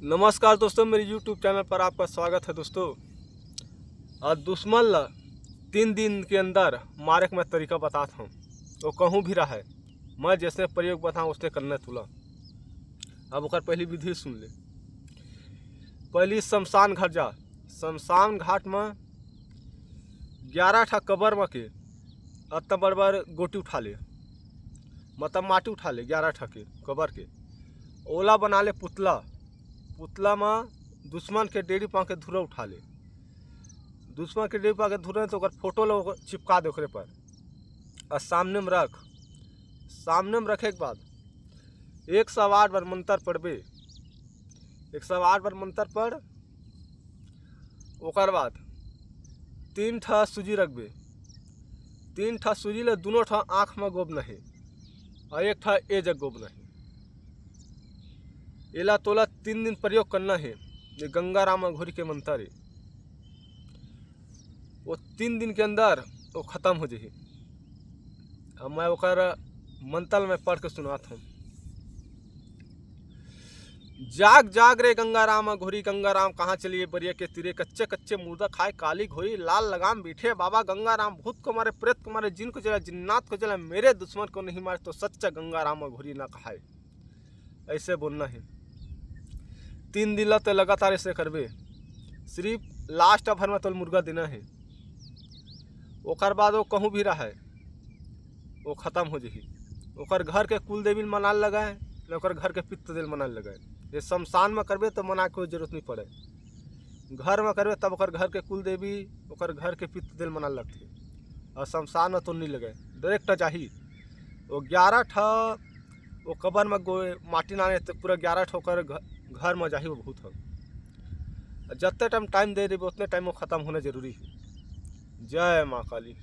नमस्कार दोस्तों, मेरे YouTube चैनल पर आपका स्वागत है। दोस्तों, आज दुश्मन ला 3 दिन के अंदर मारे के मैं तरीका बताता हूँ। वो कहूँ भी रहा है, मैं जैसे प्रयोग बताऊँ उसने करने तुला। अब ओकर पहली विधि सुन ले। पहली शमशान घाट जा। शमशान घाट में 11 ठा कबर में के अत बड़ बड़ गोटी उठा ले, मतलब माटी उठा ले 11 ठा के कबर के। ओला बना ले पुतला में दुश्मन के डेरी पा के धुरा उठा ले। दुश्मन के डेरी पा के धुरे तो फोटो लो चिपका दे ओकरे पर और सामने में रख। सामने में रखे के बाद 108 बार मंत्र पढ़बे। 108 बार मंत्र पढ़। ओकर बाद 3 ठा सूजी रखबे। 3 ठा सूजी ले दोनों ठा आँख में गोब नहीं और 1 ठा ए जग गोब नहीं। एला तोला 3 दिन प्रयोग करना है। ये गंगा राम घोरी के मंत्र है। वो 3 दिन के अंदर वो खत्म हो जाए। अब मैं ओकर मंत्र में पढ़ के सुनाता हूँ। जाग जाग रे गंगा राम घोरी गंगा राम, कहाँ चलिए बरिया के तीरे, कच्चे कच्चे मुर्दा खाए काली घोरी, लाल लगाम बैठे बाबा गंगा राम, भूत को मारे प्रेत को मारे, जिन को जला जिन्नात को जला, मेरे दुश्मन को नहीं मारे तो सच्चा गंगा राम घोरी ना कहाए। ऐसे बोलना है। 3 दिन तो लगातार ऐसे करबे। सिर्फ लास्ट भर में तो मुर्गा देना है। ओकर बाद वो कहूँ भी रहा है वो खत्म हो जाही। ओकर घर के कुल देवी मनाल लगाए, ओकर घर के पित्त दिल मनाल लगाए। ये शमशान में करबे तो मना कोई जरूरत नहीं पड़े। घर में करबे तब ओकर घर के कुल देवी ओकर घर के पित्त दिल मनाल लगते। और शमशान में तो नहीं लगाए, डायरेक्ट जाही। वो 11 ठा वो कबर में माटी नाने तो पूरा 11 ठोकर घर में जाही। वो भूत हो जितने टाइम दे देवे उतने टाइम वो खत्म होना जरूरी है। जय माँ काली।